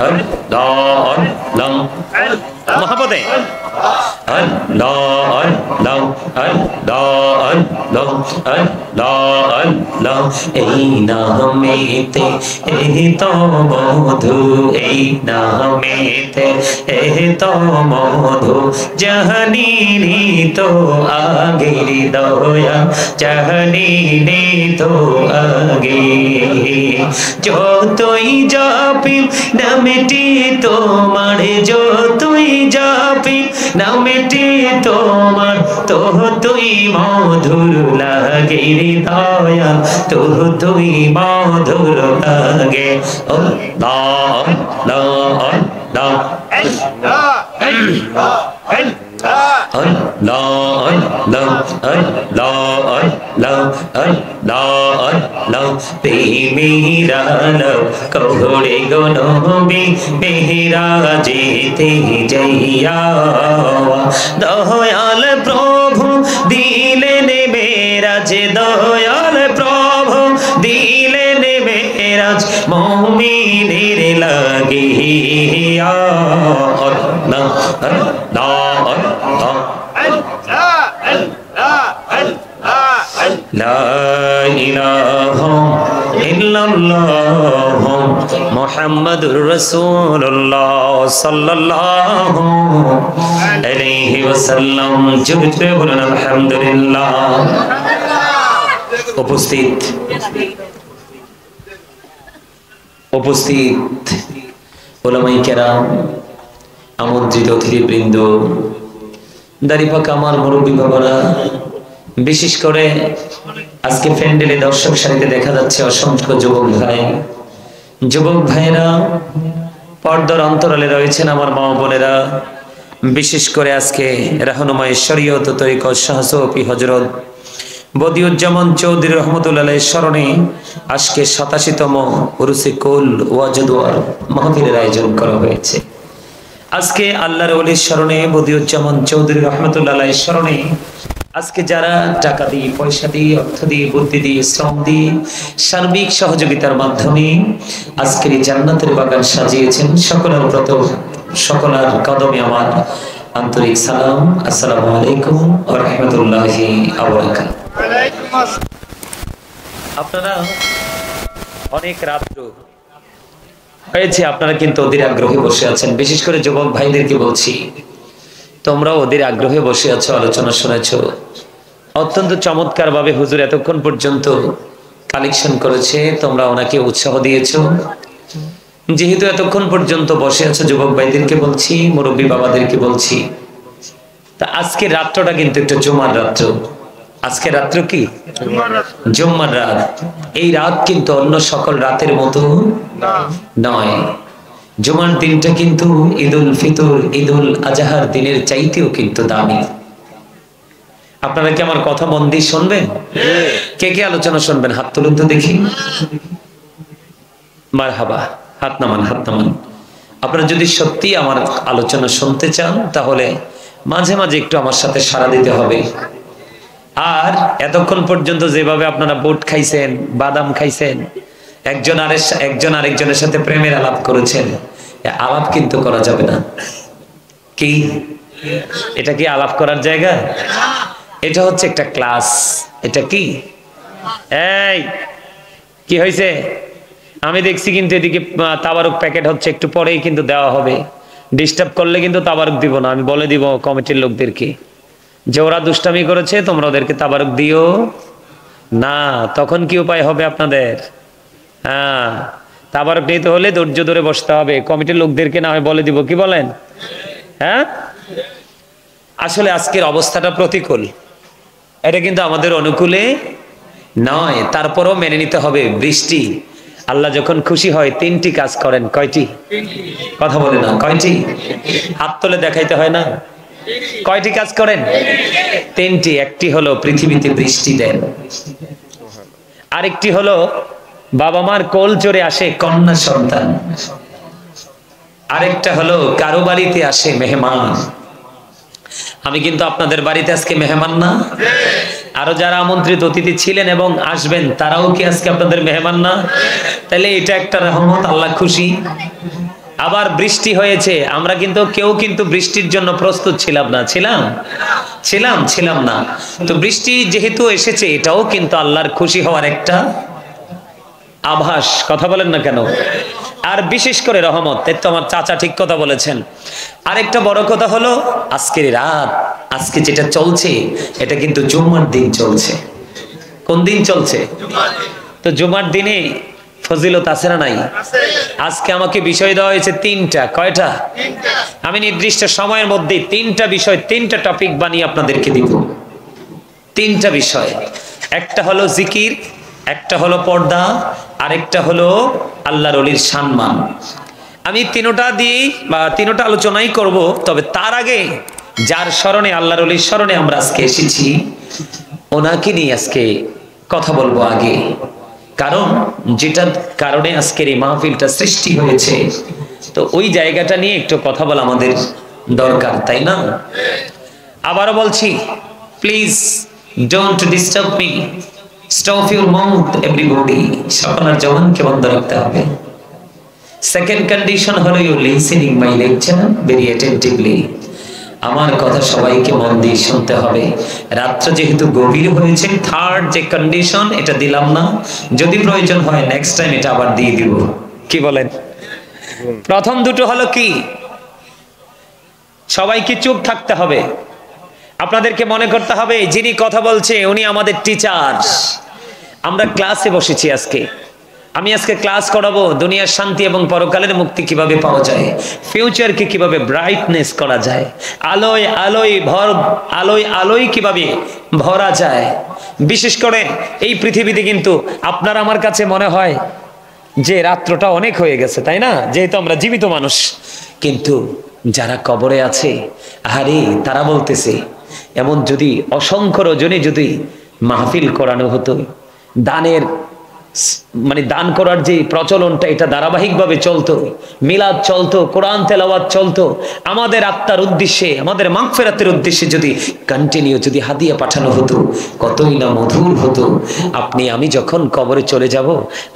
আল্লাহ আল্লাহ মহাপদে আল্লাহ আল্লাহ আল্লাহ আল্লাহ আল্লাহ আল্লাহ এই নামেতে এই তো মধু এই নামেতে এই তো মধু জাহানি তো আগের দয়া জাহানি তো আগে যতই জাপি নামটি তোমার যতই জাপি নামটি তোমার তো তুই মধুর লাগে দয়া তো তুই মধুর লাগে আল্লাহ আল্লাহ আল্লাহ আল্লাহ আল্লাহ আল্লাহ আল্লাহ আল্লাহ প্রেমেরালো কোহড়ে গো নবী মেরাজেতে যাইয়া দয়াল প্রভু দিলেন মেরাজ দয়াল প্রভু দিলেন মেরাজ মুমিনের লাগিয়া আল্লাহ আল্লাহ লা ইলাহা ইল্লাল্লাহ মুহাম্মাদুর রাসূলুল্লাহ সাল্লাল্লাহু আলাইহি ওয়াসাল্লাম জোরে বলুন আলহামদুলিল্লাহ। উপস্থিত উলামায়ে কেরাম, আমন্ত্রিত অতিথিবৃন্দ, দাড়িপাকা আমার মুরব্বী বাবারা, বিশেষ করে আজকে প্যান্ডেলে দর্শক সারিতে দেখা যাচ্ছে অসংখ্য যুবক ভাইয়েরা, পর্দার অন্তরালে রয়েছেন আমার মা বোনেরা, বিশেষ করে আজকে রাহনুমায়ে শরীয়ত ও তরিকত শাহ সূফী হযরত বদিউজ্জামান চৌধুরী রহমতুল্লাহ আলাইহির স্মরণে আজকে 87তম উরুসে কুল ওয়াজদওয়ার মাহফিলের আয়োজন করা হয়েছে। আজকে আল্লাহর ওলির স্মরণে বদিউজ্জামান চৌধুরী রহমতুল্লাহ আলাইহির স্মরণে আজকে যারা টাকা দিয়ে, পয়সা দিয়ে, অর্থ দিয়ে, বুদ্ধি দিয়ে, শ্রম দিয়ে, সার্বিক সহযোগিতার মাধ্যমে আজকের এই জান্নাতের বাগান সাজিয়েছেন, সকলের কদমে আমার আন্তরিক সালাম। আসসালামু আলাইকুম ওয়া রাহমাতুল্লাহি ওয়া বারাকাতুহু। আপনারা অনেক রাত্র হয়েছে, আপনারা কিন্তু অধীর আগ্রহে বসে আছেন। বিশেষ করে যুবক ভাইদেরকে বলছি, তোমরাও অধীর আগ্রহে বসে আছো, আলোচনা শুনেছো। অত্যন্ত চমৎকার ভাবে হুজুর এতক্ষণ পর্যন্ত কালেকশন করেছে, তোমরা ওনাকে উৎসাহ দিয়েছো। যেহেতু এতক্ষণ পর্যন্ত বসে আছো, যুবক ভাইদেরকে বলছি, মুরব্বী বাবাদেরকে বলছি, তা আজকের রাত্রটা কিন্তু একটা জুমার রাত্র। আজকে রাত্র কি? জুম্মার রাত। এই রাত কিন্তু অন্য সকল রাতের মতো নয়। জুমার দিনটা কিন্তু ঈদুল ফিতর, ঈদুল আজহার দিনের চাইতেও কিন্তু দামি। আপনারা কি আমার কথা মন দিয়ে শুনবেন? কে কে আলোচনা শুনবেন? হাত তুলুন তো দেখি। মারহাবা, হাত নামান। আপনারা যদি সত্যি আমার আলোচনা শুনতে চান, তাহলে মাঝে মাঝে একটু আমার সাথে সাড়া দিতে হবে। আর এতক্ষণ পর্যন্ত যেভাবে আপনারা বুট খাইছেন, বাদাম খাইছেন, একজন আরেকজনের সাথে প্রেমের আলাপ করেছেন, আলাপ কিন্তু করা যাবে না। কি এটা কি আলাপ করার জায়গা? এটা হচ্ছে একটা ক্লাস। এটা কি? এই কি হয়েছে? আমি দেখছি কিন্তু এদিকে তাবারুক প্যাকেট হচ্ছে, একটু পরেই কিন্তু দেওয়া হবে। ডিস্টার্ব করলে কিন্তু তাবারুক দিব না, আমি বলে দিব কমিটির লোকদেরকে যে ওরা দুষ্টামি করেছে, তোমরা ওদেরকে তাবারুক দিও না। তখন কি উপায় হবে আপনাদের? হ্যাঁ, তাবারুক নিতে হলে ধৈর্য ধরে বসতে হবে। কমিটির লোকদেরকে না হয় বলে দিব, কি বলেন? হ্যাঁ, আসলে আজকের অবস্থাটা প্রতিকূল, এটা কিন্তু আমাদের অনুকূলে নয়। তারপরও মেনে নিতে হবে। বৃষ্টি, আল্লাহ যখন খুশি হয় 3টি কাজ করেন। কয়টি? কথা বলে না, কয়টি? হাত তুলে দেখাইতে হয় না? কয়টি কাজ করেন? 3টি। একটি হলো পৃথিবীতে বৃষ্টি দেন, আরেকটি হলো বাবা মার কোল চড়ে আসে কন্যা সন্তান, আরেকটা হলো কারো বাড়িতে আসে মেহমান। আমি কিন্তু আপনাদের বাড়িতে আজকে মেহমান না? আরো যারা আমন্ত্রিত অতিথি ছিলেন এবং আসবেন, তারাও কি আজকে আপনাদের মেহমান না? তাহলে এটা একটা রহমত, আল্লাহ খুশি। আবার বৃষ্টি হয়েছে, আমরা কেউ কিন্তু বৃষ্টির জন্য প্রস্তুত ছিলাম না। ছিলাম না। তো বৃষ্টি যেহেতু এসেছে, এটাও কিন্তু আল্লাহর খুশি হওয়ার একটা আভাস। কথা বলেন না কেন? আর বিশেষ করে রহমত। তাই তো আমার চাচা ঠিক কথা বলেছেন। আরেকটা বড় কথা হলো, আজকের রাত, আজকে যেটা চলছে, এটা কিন্তু জুমার দিন চলছে। কোন দিন চলছে? তো জুমার দিনে ফজিলত আছে না নাই? আজকে আমাকে বিষয় দেওয়া হয়েছে 3টা। কয়টা? আমি নির্দিষ্ট সময়ের মধ্যে 3টা বিষয়, 3টা টপিক বানিয়ে আপনাদেরকে দিব। 3টা বিষয়। একটা হলো জিকির, একটা হলো পর্দা, আরেকটা হলো আল্লাহর ওলির সম্মান। আমি 3টা দিয়ে বা 3টা আলোচনাই করব। তবে তার আগে যার স্মরণে, আল্লাহর ওলির স্মরণে আমরা আজকে এসেছি, ওনাকে নিয়ে আজকে কথা বলবো আগে। কারণ যেটার কারণে আজকের এই মাহফিলটা সৃষ্টি হয়েছে, তো ওই জায়গাটা নিয়ে একটু কথা বলা আমাদের দরকার, তাই না? আবারও বলছি, please don't disturb me, stop your mouth everybody. সকলের জবানকে বন্ধ রাখতে হবে। সেকেন্ড কন্ডিশন হলো you listening my lecture very attentively. আমার কথা সবাইকে মন দিয়ে শুনতে হবে। রাত্র যেহেতু গভীর হয়েছে, থার্ড যে কন্ডিশন, এটা দিলাম না, যদি প্রয়োজন হয় নেক্সট টাইম এটা আবার দিয়ে দিব। কি বলেন? প্রথম দুটো হলো কি, সবাইকে চুপ থাকতে হবে। আপনাদেরকে মনে করতে হবে যিনি কথা বলছে উনি আমাদের টিচার। আমরা ক্লাসে বসেছি আজকে। আমি আজকে ক্লাস করাবো দুনিয়ার শান্তি এবং পরকালের মুক্তি কিভাবে পাওয়া যায়, ফিউচারকে কিভাবে ব্রাইটনেস করা যায়, আলোয় কিভাবে ভরা যায়। বিশেষ করে এই পৃথিবীতে কিন্তু আপনার আমার কাছে মনে হয় যে রাত্রটা অনেক হয়ে গেছে, তাই না? যেহেতু আমরা জীবিত মানুষ। কিন্তু যারা কবরে আছে, আরে তারা বলতেছে, এমন যদি অসংখ্য রজনী যদি মাহফিল করানো হতো, দানের দান করার যে প্রচলনটা, এটা ধারাবাহিকভাবে চলতো, মিলাদ চলতো, কোরআন তেলাওয়াত চলতো, আমাদের আত্মার উদ্দেশ্যে, আমাদের মাগফিরাতের উদ্দেশ্যে যদি কন্টিনিউ যদি হাদিয়া পাঠানো হতো, কতই না মধুর হতো। আপনি আমি যখন কবরে চলে যাব,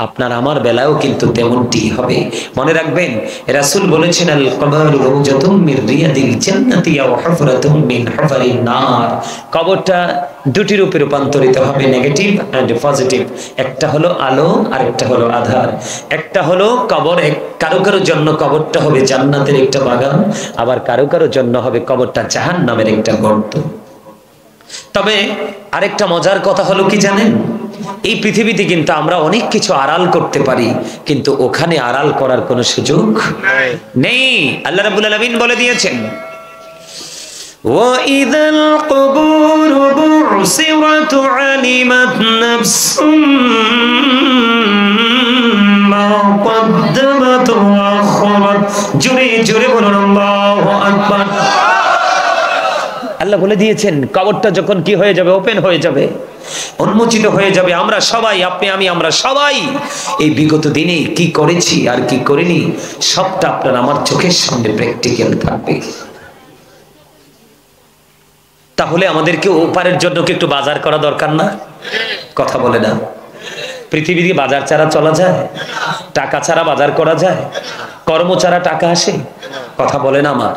আপনার আমার বেলায়ও কিন্তু তেমনটি হবে। মনে রাখবেন, রাসূল বলেছেন, আল কবরু রাউজাতুম মির রিয়াদিল জান্নাতি ওয়া হুফরাতুম মিন হুফারিন নার। কবরটা দুটি রূপে রূপান্তরিত হবে, নেগেটিভ এন্ড পজিটিভ। একটা হলো আলো আর একটা হলো আধার। একটা হলো কবর, কারো কারো জন্য কবরটা হবে জান্নাতের একটা বাগান, আবার কারো কারো জন্য হবে কবরটা জাহান্নামের একটা গর্ত। তবে আরেকটা মজার কথা হলো কি জানেন, এই পৃথিবীতে কিন্তু আমরা অনেক কিছু আড়াল করতে পারি, কিন্তু ওখানে আড়াল করার কোনো সুযোগ নেই। আল্লাহ রাব্বুল আলামিন বলে দিয়েছেন, وَإِذَا الْقُبُورُ بُعْثِرَتْ عَلِمَتْ نَفْسٌ مَا قَدَّمَتْ وَأَخَّرَتْ। জোরে জোরে বলুন আল্লাহু আকবার। আল্লাহ বলে দিয়েছেন, কবরটা যখন কি হয়ে যাবে, ওপেন হয়ে যাবে, উন্মোচিত হয়ে যাবে, আমরা সবাই, আপনি আমি, আমরা সবাই এই বিগত দিনে কি করেছি আর কি করিনি, সবটা আপনার আমার চোখের সামনে প্র্যাকটিক্যাল থাকবে। তাহলে আমাদেরকে ওপারের জন্য কি একটু বাজার করা দরকার না? কথা বলে না? পৃথিবীতে বাজার ছাড়া চলা যায়? টাকা ছাড়া বাজার করা যায়? কর্ম ছাড়া টাকা আসে? কথা বলে না আমার?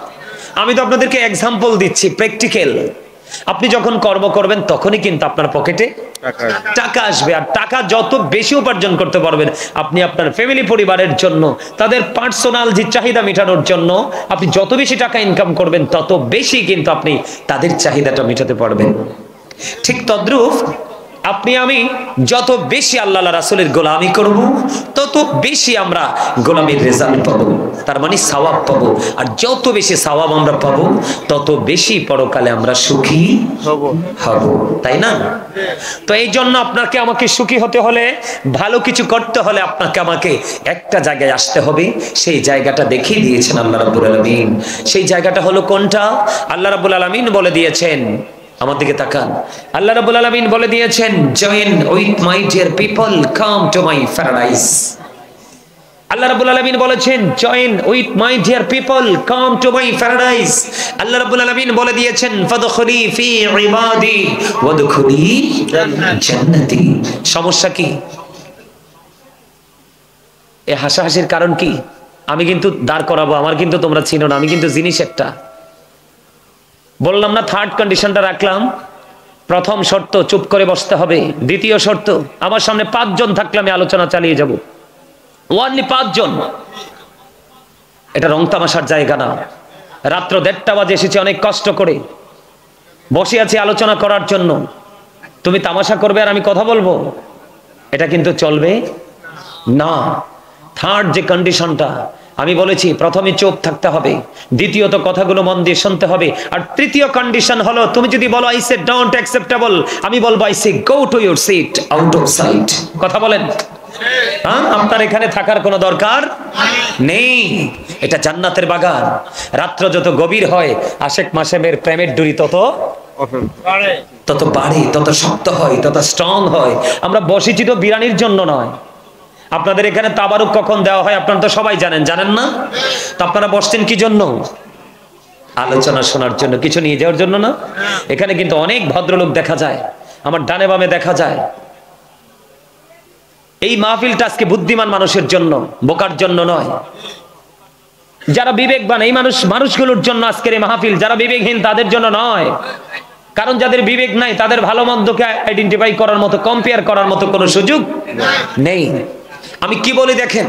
আমি তো আপনাদেরকে এক্সাম্পল দিচ্ছি, প্র্যাকটিক্যাল। আপনি যখন কর্ম করবেন তখনই কিন্তু আপনার পকেটে টাকা আসবে। আর টাকা যত বেশি উপার্জন করতে পারবেন, আপনি আপনার ফ্যামিলি পরিবারের জন্য, তাদের পার্সোনাল যে চাহিদা মেটানোর জন্য আপনি যত বেশি টাকা ইনকাম করবেন, তত বেশি কিন্তু আপনি তাদের চাহিদাটা মেটাতে পারবেন। ঠিক তদ্রূপ আপনি আমি যত বেশি আল্লাহ রাসূলের গোলামি করব, তত বেশি আমরা গোলামির রেজাল্ট পাবো, তার মানে সওয়াব পাবো। আর যত বেশি সওয়াব আমরা পাবো, তত বেশি পরকালে আমরা সুখী হব, তাই না? তো এই জন্য আপনাকে আমাকে সুখী হতে হলে, ভালো কিছু করতে হলে আপনাকে আমাকে একটা জায়গায় আসতে হবে। সেই জায়গাটা দেখিয়ে দিয়েছেন আল্লাহ রাব্বুল আলামিন। সেই জায়গাটা হলো কোনটা? আল্লাহ রাব্বুল আলামিন বলে দিয়েছেন, আমার দিকে তাকান। আল্লাহ রাব্বুল আলামিন বলে দিয়েছেন, join with my dear people, come to my paradise. আল্লাহ রাব্বুল আলামিন বলেছেন, join with my dear people, come to my paradise. আল্লাহ রাব্বুল আলামিন বলে দিয়েছেন, ফাদখুলি ফি ইবাদি ওয়াদখুলি জান্নাতি। সমস্যা কি? এই হাসাহাসির কারণ কি? আমি কিন্তু দাঁড় করাবো, আমার কিন্তু তোমরা চিনো না, আমি কিন্তু জিনিস একটা। বললাম না, থার্ড কন্ডিশনটা রাখলাম। প্রথম শর্ত চুপ করে বসতে হবে। দ্বিতীয় শর্ত, আমার সামনে 5 জন থাকলে আমি আলোচনা চালিয়ে যাব, ওনলি 5 জন। এটা রং তামাশার জায়গা না। রাত্র 1:30 বাজে এসেছি অনেক কষ্ট করে, বসে আছি আলোচনা করার জন্য। তুমি তামাশা করবে আর আমি কথা বলবো, এটা কিন্তু চলবে না। থার্ড যে কন্ডিশনটা আমি বলেছি, প্রথমে চুপ থাকতে হবে, দ্বিতীয়ত কথাগুলো মন দিয়ে শুনতে হবে, আর তৃতীয় কন্ডিশন হলো তুমি যদি বলো আই সে ডোন্ট অ্যাকসেপ্টেবল, আমি বলবো I say go to your seat out of sight. কথা বলেন? আপনার এখানে থাকার কোনো দরকার নেই। এটা জান্নাতের বাগান। রাত্র যত গভীর হয় আশেক মাসেমের প্রেমের ডুরি তত বাড়ে, তত শক্ত হয়, তত স্ট্রং হয়। আমরা বসেছি তো বিরানির জন্য নয়। আপনাদের এখানে তাবারুক কখন দেওয়া হয় আপনারা তো সবাই জানেন, জানেন না? তো আপনারা বসছেন কি জন্য? আলোচনা শোনার জন্য, কিছু নিয়ে যাওয়ার জন্য না। এখানে কিন্তু অনেক ভদ্রলোক দেখা যায়, আমার ডানে বামে দেখা যায়। এই মাহফিলটা আজকে বুদ্ধিমান মানুষের জন্য, বোকার জন্য নয়। যারা বিবেকবান এই মানুষগুলোর জন্য আজকের এই মাহফিল, যারা বিবেকহীন তাদের জন্য নয়। কারণ যাদের বিবেক নাই তাদের ভালো মন্দকে আইডেন্টিফাই করার মতো, কম্পেয়ার করার মতো কোনো সুযোগ নেই। আমি কি বলি দেখেন,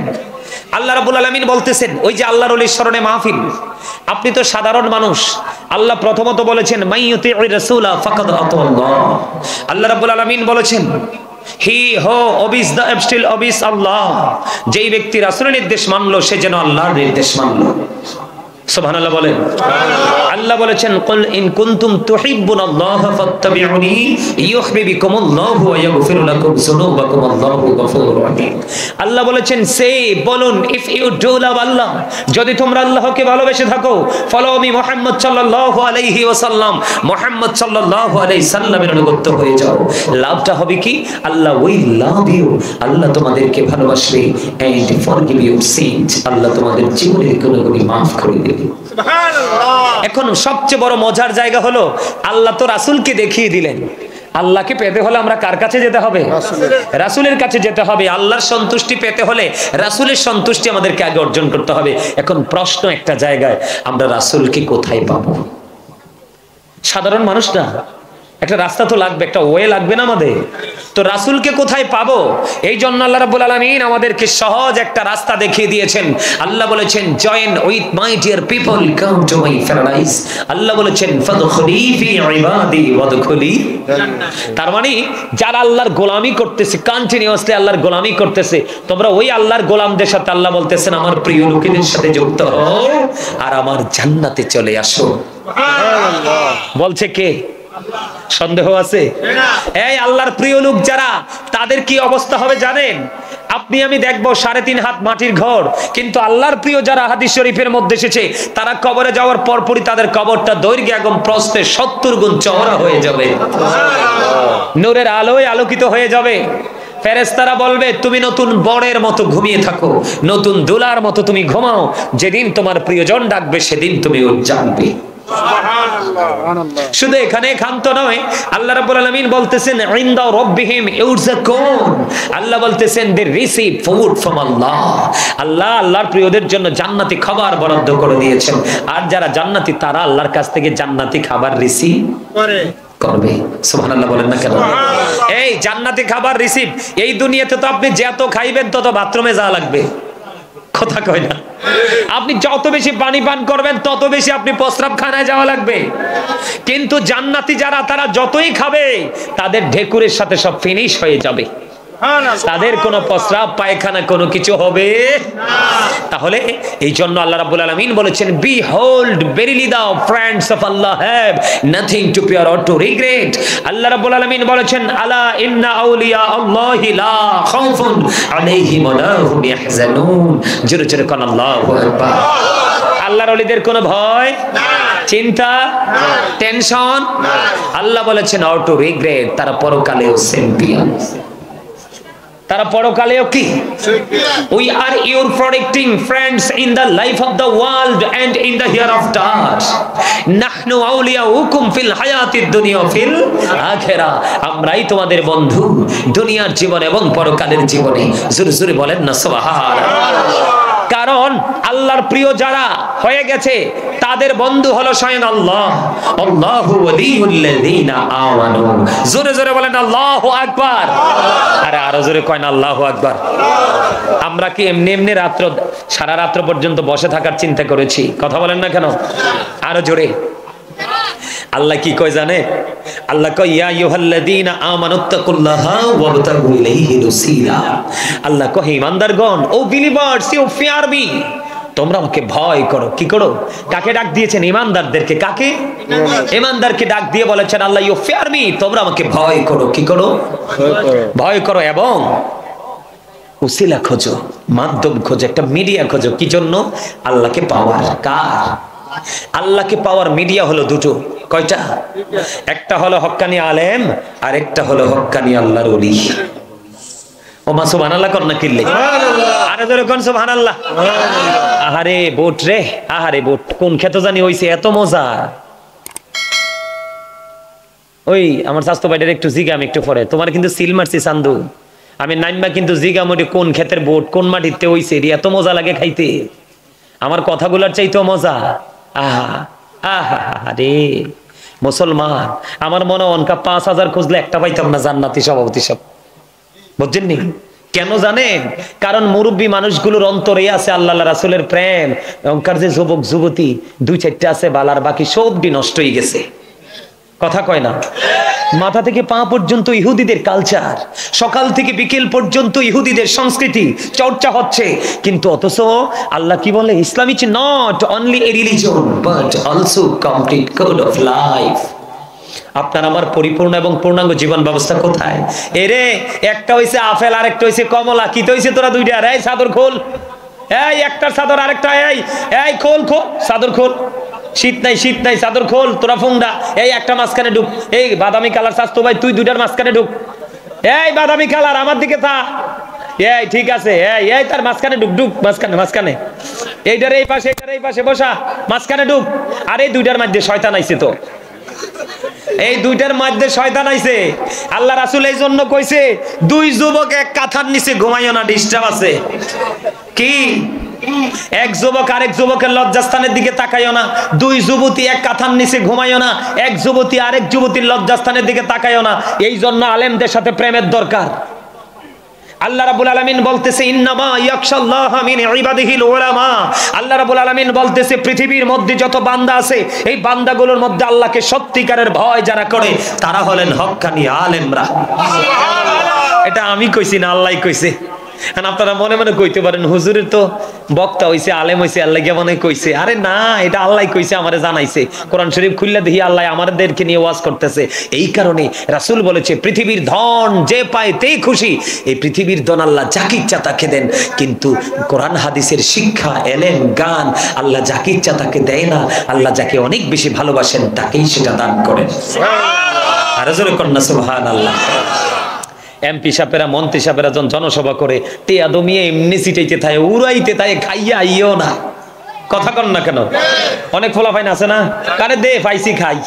আল্লাহ রাব্বুল আলামিন বলতেছেন, ওই যে আল্লাহর ওলির স্মরণে মাহফিল, আপনি তো সাধারণ মানুষ। আল্লাহ প্রথমত বলেছেন মাইয়ুতিউর রাসূলা ফাকাদ আতাল্লাহ। আল্লাহ রাব্বুল আলামিন বলেছেন হি হো ওবিস দ্য অ্যাবস্টিল ওবিস আল্লাহ। যেই ব্যক্তি রাসূলের নির্দেশ মানলো সে যেন আল্লাহর নির্দেশ মানলো। সুবহানাল্লাহ বলেন। আল্লাহ বলেছেন কুল ইন কুনতুম তুহিব্বুনাল্লাহ ফাত্তাবিউনি ইউহিব্বুকুমুল্লাহু ওয়া ইয়াগফিরু লাকুম যুনুবাকুম আল্লাহু গফুরুর রহিম। আল্লাহ বলেছেন সে বলুন, ইফ ইউ ডু লাভ আল্লাহ, যদি তোমরা আল্লাহকে ভালোবেসে থাকো, ফলো মি মুহাম্মদ সাল্লাল্লাহু আলাইহি ওয়াসাল্লাম, মুহাম্মদ সাল্লাল্লাহু আলাইহি সাল্লামের অনুগত হয়ে যাও। লাভটা হবে কি? আল্লাহ উইল লাভ ইউ, আল্লাহ তোমাদেরকে ভালোবাসবে, এন্ড ফরগিভ ইউর সিনস, আল্লাহ তোমাদের জীবনের গুনাহগুলি maaf করে দেবে। এখন সবচেয়ে বড় মজার জায়গা হলো আল্লাহ তো রাসূলকে দেখিয়ে দিলেন। আল্লাহকে পেতে হলে আমরা কার কাছে যেতে হবে? রাসূলের কাছে যেতে হবে। আল্লাহর সন্তুষ্টি পেতে হলে রাসূলের সন্তুষ্টি আমাদেরকে আগে অর্জন করতে হবে। এখন প্রশ্ন একটা জায়গায়, আমরা রাসূলকে কোথায় পাবো? সাধারণ মানুষ না, একটা রাস্তা তো লাগবে, একটা ওয়ে লাগবে না আমাদের? তো রাসূলকে কোথায় পাবো? এই জন্য আল্লাহ রাব্বুল আলামিন আমাদেরকে সহজ একটা রাস্তা দেখিয়ে দিয়েছেন। আল্লাহ বলেছেন join with my dear people, come to my paradise. আল্লাহ বলেছেন ফাদখুলি ফি ইবাদি ওয়াদখুলি জান্নাত। তার মানে যারা আল্লাহর গোলামি করতেছে, কন্টিনিউয়াসলি আল্লাহর গোলামি করতেছে, তোমরা ওই আল্লাহর গোলামদের সাথে, আল্লাহ বলতেছেন আমার প্রিয় লোকেদের সাথে যুক্ত হও আর আমার জান্নাতে চলে আসো। সুবহানাল্লাহ। বলছে কে? সন্দেহ আছে? এই আল্লাহর প্রিয় লোক যারা, তাদের কি অবস্থা হবে জানেন? আপনি আমি দেখবো 3.5 হাত মাটির ঘর, কিন্তু আল্লাহর প্রিয় যারা হাদিস শরীফের মধ্যে এসেছে, তারা কবরে যাওয়ার পরপরই তাদের কবরটা দৈর্ঘ্য এবং প্রস্থে 70 গুণ চওড়া হয়ে যাবে, নূরের আলোয় আলোকিত হয়ে যাবে। ফেরেশতারা বলবে তুমি নতুন বরের মতো ঘুমিয়ে থাকো, নতুন দুলার মতো তুমি ঘুমাও, যেদিন তোমার প্রিয়জন ডাকবে সেদিন তুমি জানবে। শুধু এখানে ক্ষান্ত নয়, আল্লাহ রাব্বুল আলামিন বলতেছেন ইনদা রাব্বিহিম ইউরযাকুন। আল্লাহ বলতেছেন দে রিসিভ ফুড ফ্রম আল্লাহ। আল্লাহ আল্লাহর প্রিয়দের জন্য জান্নাতি খাবার বরাদ্দ করে দিয়েছেন, আর যারা জান্নাতি তারা আল্লাহর কাছ থেকে জান্নাতি খাবার রিসিভ করবে। সুবহানাল্লাহ বলেন না কেন? এই জান্নাতি খাবার রিসিভ, এই দুনিয়াতে তো আপনি যত খাইবেন তত বাথরুমে যাওয়া লাগবে, কথা কয় না? আপনি যত বেশি পানি পান করবেন তত বেশি আপনি প্রস্রাবখানায় যাওয়া লাগবে। কিন্তু জান্নাতি যারা, তারা যতই খাবে তাদের ঢেকুরের সাথে সব ফিনিশ হয়ে যাবে, তাদের কোনো প্রস্রাব পায়খানা কোনো কিছু হবে না। তাহলে এই জন্য আল্লাহ রাব্বুল আলামিন বলেছেন behold verily the friends of আল্লাহ have nothing to fear or to regret. আল্লাহ রাব্বুল আলামিন বলেছেন আলা ইন্না আউলিয়া আল্লাহি লা খাউফুন আলাইহিম ওয়া লা হুম ইয়াহজানুন। জোরে জোরে কোন আল্লাহু আকবার। আল্লাহর ওলিদের কোনো ভয় না, চিন্তা না, টেনশন না। আল্লাহ বলেছেন অর টু রিগ্রেট, তারা পরকালেও চ্যাম্পিয়ন, তারা পরকালেও কি? We are your protecting friends in the life of the world and in the hereafter. নাহনু আউলিয়াউকুম ফিল হায়াতিদ দুনিয়া ফিল আখিরা। আমরাই তোমাদের বন্ধু দুনিয়ার জীবন এবং পরকালের জীবনে। জোরে জোরে বলেন না সুবহানাল্লাহ। কারণ আল্লাহর প্রিয় যারা হয়ে গেছে তাদের বন্ধু হলো স্বয়ং আল্লাহ। আল্লাহু ওয়ালিউল্লাযিনা আমানু। জোরে জোরে বলেন আল্লাহু আকবার। আরে আরো জোরে কয় না আল্লাহু আকবার। আমরা কি এমনি এমনি রাত্র সারা রাত্র পর্যন্ত বসে থাকার চিন্তা করেছি? কথা বলেন না কেন? আরো জোরে। আল্লাহ কি কয় জানে? আল্লাহ কয় ইয়া আইয়ুহাল্লাযীনা আমানুত্তাকুল্লাহা ওয়াবতাগু ইলাইহিল ওসিলা। আল্লাহ কয় ঈমানদারগণ, O believers, you fear me, তোমরা আমাকে ভয় করো। কি করো? কাকে ডাক দিয়েছেন? ঈমানদারদেরকে। কাকে? ঈমানদারকে ডাক দিয়ে বলেছেন আল্লাহ ইউ ফিয়ার মি, তোমরা আমাকে ভয় করো। কি করো? ভয় করো এবং উসিলা খোঁজো, মাধ্যম খোঁজো, একটা মিডিয়া খোঁজো। কি জন্য? আল্লাহকে পাওয়ার। কার? আল্লাহকে পাওয়ার মিডিয়া হলো দুটো। কয়টা? একটা হলো হক্কানি আলেম, আর একটা হলো হক্কানি আল্লাহর ওলি। ও মা সুবহানাল্লাহ কর না কিল্লে? আরে ধরে কোন সুবহানাল্লাহ। আহারে বোট রে, আহারে বোট কোন খেতে জানি হইছে এত মজা। ওই আমার স্বাস্থ্য ভাইটার একটু জিগাম একটু পরে, তোমার কিন্তু সিল মারছি চান্দু, আমি নাইমা কিন্তু জিগাম ওটি কোন ক্ষেতের বোট কোন মাটিতে হইছে, এত মজা লাগে খাইতে। আমার কথাগুলার চাইতেও মজা। আহা আহা রে মুসলমান, আমার মনে অনকা 5000 খুঁজলে একটা পাইতাম না জান্নাতি সভাপতি সব। বুঝছেন নি? কেন জানেন? কারণ মুরব্বী মানুষগুলোর অন্তরে আছে আল্লাহ রাসূলের প্রেম। অঙ্কার যে যুবক যুবতী 2-4টা আছে বালার, বাকি সবটি নষ্ট হয়ে গেছে। কথা কয় না? মাথা থেকে পা পর্যন্ত ইহুদিদের কালচার, সকাল থেকে বিকেল পর্যন্ত ইহুদিদের সংস্কৃতি চর্চা হচ্ছে, কিন্তু অথচ আল্লাহ কি বলে? Islam is not only a religion but also complete code of life. আপনার আমার পরিপূর্ণ এবং পূর্ণাঙ্গ জীবন ব্যবস্থা কোথায়? এরে একটা হইছে আপেল, আরেকটা হইছে কমলা। কি তো হইছে তোরা দুইটা? এই চাদর খোল, এই একটার চাদর আরেকটা, এই খোল খোল চাদর খোল। শীত নাই শীত নাই, চাদর খোল তোরা ফুংডা। এই একটা মাঝখানে ঢুক, এই বাদামি কালার স্বাস্থ্য ভাই তুই দুইটার মাঝখানে ঢুক। এই বাদামি কালার আমার দিকে থা। এই ঠিক আছে, এই তার মাঝখানে ঢুক, ঢুক মাঝখানে মাঝখানে। এইটার এই পাশে, এইটার এই পাশে বসা, মাঝখানে ঢুক। আর এই দুইটার মধ্যে শয়তান আইছে তো, এই দুইটার মধ্যে শয়তান আইছে। আল্লাহ রাসূল এই জন্য কইছে দুই যুবক এক কাঁথার নিচে ঘুমাইও না, ডিস্টার্ব আছে। কি? এক যুবক আরেক যুবকের লজ্জাস্থানের দিকে তাকাইও না, দুই যুবতী এক কাঁথার নিচে ঘুমাইও না, এক যুবতী আরেক যুবতীর লজ্জাস্থানের দিকে তাকাইও না। এই জন্য আলেমদের সাথে প্রেমের দরকার। আল্লাহ রাব্বুল আলামিন বলতেছে ইন্নামা ইয়াখশাল্লাহা মিন ইবাদিহিল উলামা। আল্লাহ রাব্বুল আলামিন বলতেছে পৃথিবীর মধ্যে যত বান্দা আছে, এই বান্দাগুলোর মধ্যে আল্লাহকে সত্যিকারের ভয় যারা করে তারা হলেন হক্কানি আলেমরা। এটা আমি কইছি না, আল্লাহই কইছে। আপনারা মনে মনে কইতে পারেন হুজুরের তো বক্তা হইছে, আলেম হইছে, আল্লাহ কে মনে কইছে। আরে না, এটা আল্লাহ কইছে, আমারে জানাইছে। কোরআন শরীফ খুললে দেখি আল্লাহ আমাদেরকে নিয়ে ওয়াজ করতেছে। এই কারণে রাসূল বলেছে পৃথিবীর ধন যে পায় তেই খুশি। এই পৃথিবীর ধন আল্লাহ যাকে ইচ্ছা তাকে দেন, কিন্তু কোরআন হাদিসের শিক্ষা, এলেম, জ্ঞান আল্লাহ যাকে ইচ্ছা তাকে দেয় না। আল্লাহ যাকে অনেক বেশি ভালোবাসেন তাকেই সেটা দান করেন। আর জোরে কন্যা সুবহানাল্লাহ। এমপি সাহেবেরা, মন্ত্রী সাহেবেরা যখন জনসভা করে টিয়া দমিয়ে এমনি সিটাইতে থাকে, উড়াইতে থাকে, খাইয়া আইও না। কথা কন না কেন? অনেক ফলাফাইন আছে না, কারে দে পাইছি খাই,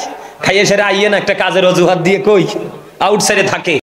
খাইয়ে সেরে আইয়ে না, একটা কাজের অজুহাত দিয়ে কই আউটসাইডে থাকে।